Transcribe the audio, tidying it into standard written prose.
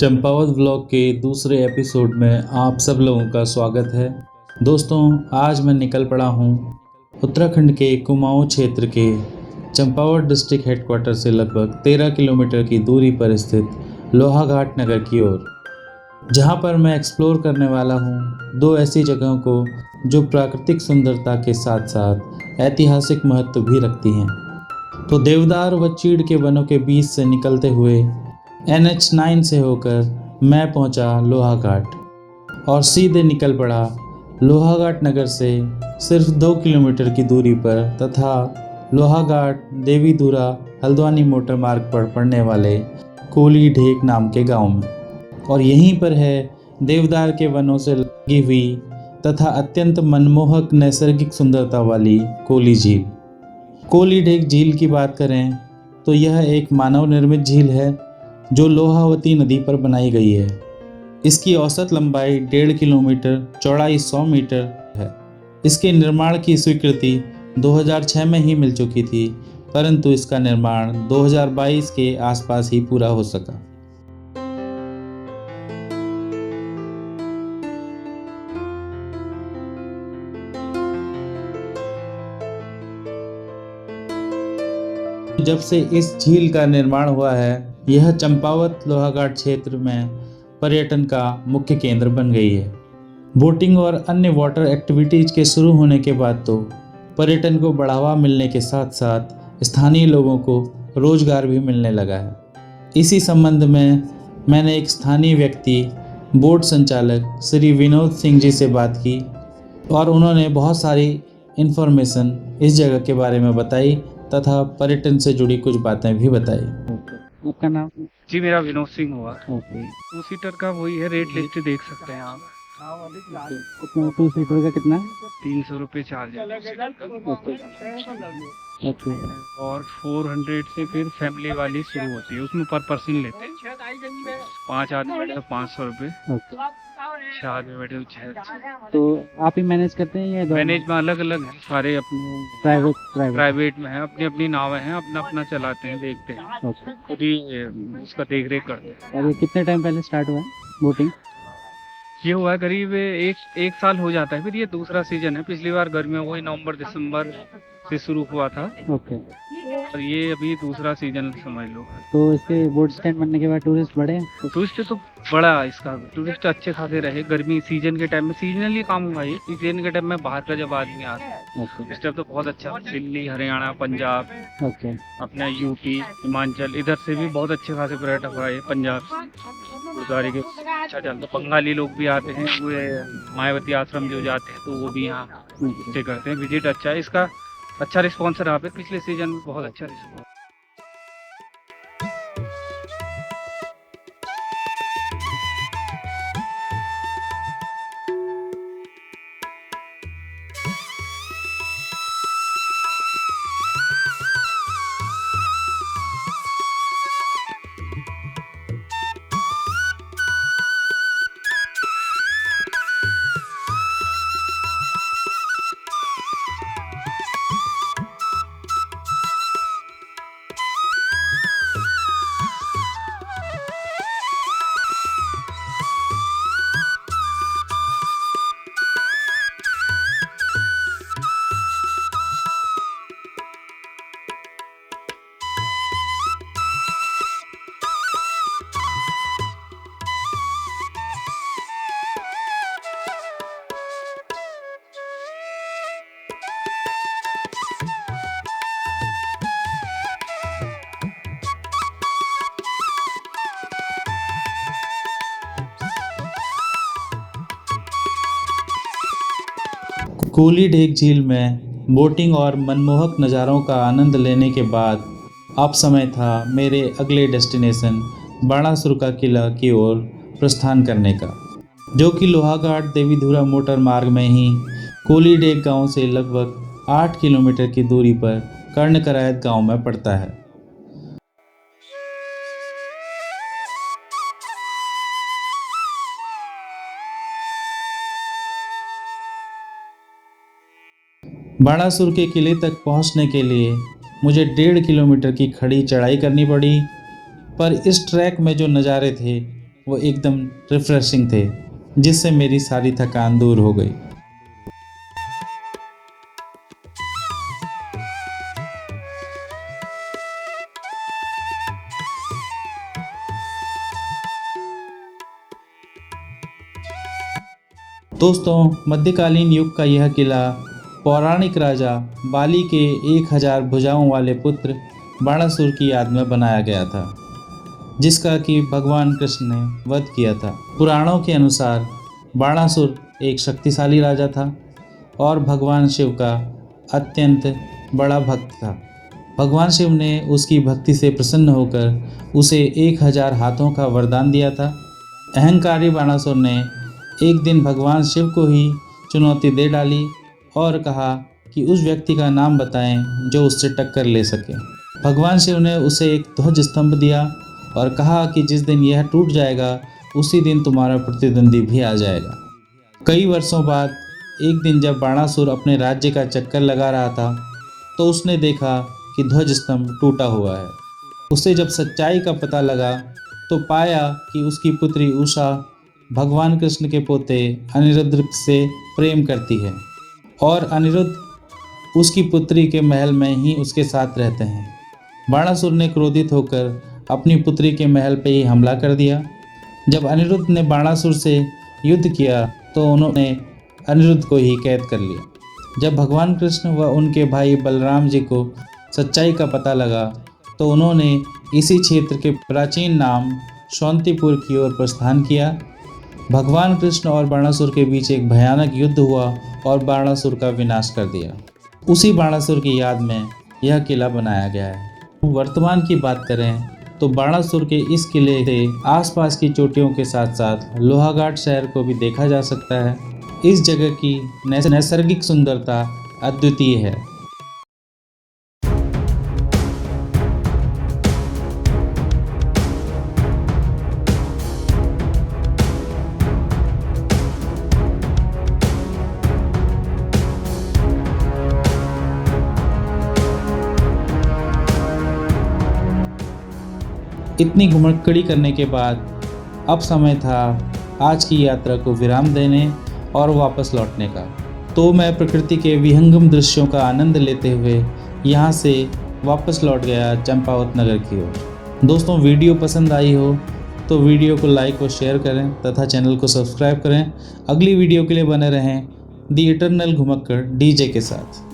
Champawat vlog के दूसरे episode में आप सब लोगों का स्वागत है। दोस्तों, आज मैं निकल पड़ा हूँ उत्तराखंड के कुमाऊँ क्षेत्र के चंपावत डिस्ट्रिक्ट हेडक्वार्टर से लगभग 13 किलोमीटर की दूरी पर स्थित लोहाघाट नगर की ओर, जहाँ पर मैं एक्सप्लोर करने वाला हूँ दो ऐसी जगहों को जो प्राकृतिक सुंदरता के साथ साथ ऐतिहासिक महत्व भी रखती हैं। तो देवदार व चीड़ के वनों के बीच से निकलते हुए NH9 से होकर मैं पहुंचा लोहाघाट और सीधे निकल पड़ा लोहाघाट नगर से सिर्फ 2 किलोमीटर की दूरी पर तथा लोहाघाट देवीधुरा हल्द्वानी मोटर मार्ग पर पड़ने वाले कोली ढेक नाम के गांव में। और यहीं पर है देवदार के वनों से लगी हुई तथा अत्यंत मनमोहक नैसर्गिक सुंदरता वाली कोली झील। कोली ढेक झील की बात करें तो यह एक मानव निर्मित झील है जो लोहावती नदी पर बनाई गई है। इसकी औसत लंबाई 1.5 किलोमीटर, चौड़ाई 100 मीटर है। इसके निर्माण की स्वीकृति 2006 में ही मिल चुकी थी, परंतु इसका निर्माण 2022 के आसपास ही पूरा हो सका। जब से इस झील का निर्माण हुआ है, यह चंपावत लोहाघाट क्षेत्र में पर्यटन का मुख्य केंद्र बन गई है। बोटिंग और अन्य वाटर एक्टिविटीज के शुरू होने के बाद तो पर्यटन को बढ़ावा मिलने के साथ साथ स्थानीय लोगों को रोजगार भी मिलने लगा है। इसी संबंध में मैंने एक स्थानीय व्यक्ति, बोट संचालक श्री विनोद सिंह जी से बात की और उन्होंने बहुत सारी इन्फॉर्मेशन इस जगह के बारे में बताई तथा पर्यटन से जुड़ी कुछ बातें भी बताई। आपका नाम? जी, मेरा विनोद सिंह हुआ। ओके। 2 सीटर का वही है, रेट लिस्ट देख सकते हैं आप। कितना 2 सीटर का कितना? 300 रुपये चार्ज है ओके ओके। और 400 से फिर फैमिली वाली शुरू होती है, उसमें पर पर्सन लेते हैं। 5 आदमी बैठे तो 500 रुपये, ओके। 6 आदमी बैठे तो 600। तो आप ही मैनेज करते हैं या मैनेज में अलग अलग है सारे, अपने प्राइवेट? प्राइवेट में है, अपनी अपनी नावें हैं, अपना अपना चलाते हैं, देखते हैं, ओके। खुद ही उसका देख रेख करते हैं। और ये कितने टाइम पहले स्टार्ट हुआ है बोटिंग? ये हुआ है करीब एक साल हो जाता है। फिर ये दूसरा सीजन है। पिछली बार गर्मियों को ही नवंबर दिसंबर से शुरू हुआ था ओके। और ये अभी दूसरा सीजन समझ लो। तो इसके बोट स्टैंड बनने के बाद टूरिस्ट बढ़े? टूरिस्ट तो बड़ा, इसका टूरिस्ट अच्छे खासे रहे। गर्मी सीजन के टाइम में सीजनली काम हुआ, ये सीजन के टाइम में बाहर का जब आदमी आता है ओके इस टाइम तो बहुत अच्छा। दिल्ली, हरियाणा, पंजाब, ओके अपना यूपी, हिमाचल, इधर से भी बहुत अच्छे खासे पर्यटक आए। पंजाब गुरुद्वारे के अच्छा चलता। बंगाली लोग भी आते हैं, वो मायावती आश्रम जो जाते हैं तो वो भी यहाँ स्टे करते हैं। विजिट अच्छा है, इसका अच्छा रिस्पॉन्स रहा। पिछले सीजन में बहुत अच्छा रिस्पॉन्स। कोली ढेक झील में बोटिंग और मनमोहक नज़ारों का आनंद लेने के बाद अब समय था मेरे अगले डेस्टिनेशन बाणासुर का किला की ओर प्रस्थान करने का, जो कि लोहाघाट देवीधुरा मोटर मार्ग में ही कोली ढेक गांव से लगभग 8 किलोमीटर की दूरी पर कर्णकरायत गांव में पड़ता है। बाणासुर के किले तक पहुंचने के लिए मुझे 1.5 किलोमीटर की खड़ी चढ़ाई करनी पड़ी, पर इस ट्रैक में जो नज़ारे थे वो एकदम रिफ्रेशिंग थे, जिससे मेरी सारी थकान दूर हो गई। दोस्तों, मध्यकालीन युग का यह किला पौराणिक राजा बाली के 1000 भुजाओं वाले पुत्र बाणासुर की याद में बनाया गया था, जिसका कि भगवान कृष्ण ने वध किया था। पुराणों के अनुसार बाणासुर एक शक्तिशाली राजा था और भगवान शिव का अत्यंत बड़ा भक्त था। भगवान शिव ने उसकी भक्ति से प्रसन्न होकर उसे 1000 हाथों का वरदान दिया था। अहंकारी बाणासुर ने एक दिन भगवान शिव को ही चुनौती दे डाली और कहा कि उस व्यक्ति का नाम बताएं जो उससे टक्कर ले सके। भगवान शिव ने उसे एक ध्वज स्तंभ दिया और कहा कि जिस दिन यह टूट जाएगा उसी दिन तुम्हारा प्रतिद्वंदी भी आ जाएगा। कई वर्षों बाद एक दिन जब बाणासुर अपने राज्य का चक्कर लगा रहा था तो उसने देखा कि ध्वज स्तंभ टूटा हुआ है। उसे जब सच्चाई का पता लगा तो पाया कि उसकी पुत्री उषा भगवान कृष्ण के पोते अनिरुद्ध से प्रेम करती है और अनिरुद्ध उसकी पुत्री के महल में ही उसके साथ रहते हैं। बाणासुर ने क्रोधित होकर अपनी पुत्री के महल पर ही हमला कर दिया। जब अनिरुद्ध ने बाणासुर से युद्ध किया तो उन्होंने अनिरुद्ध को ही कैद कर लिया। जब भगवान कृष्ण व उनके भाई बलराम जी को सच्चाई का पता लगा तो उन्होंने इसी क्षेत्र के प्राचीन नाम शौंतिपुर की ओर प्रस्थान किया। भगवान कृष्ण और बाणासुर के बीच एक भयानक युद्ध हुआ और बाणासुर का विनाश कर दिया। उसी बाणासुर की याद में यह किला बनाया गया है। वर्तमान की बात करें तो बाणासुर के इस किले से आसपास की चोटियों के साथ साथ लोहाघाट शहर को भी देखा जा सकता है। इस जगह की नैसर्गिक सुंदरता अद्वितीय है। इतनी घुमक्कड़ी करने के बाद अब समय था आज की यात्रा को विराम देने और वापस लौटने का। तो मैं प्रकृति के विहंगम दृश्यों का आनंद लेते हुए यहाँ से वापस लौट गया चंपावत नगर की ओर। दोस्तों, वीडियो पसंद आई हो तो वीडियो को लाइक और शेयर करें तथा चैनल को सब्सक्राइब करें। अगली वीडियो के लिए बने रहें दी इटर्नल घुमक्कड़ डीजे के साथ।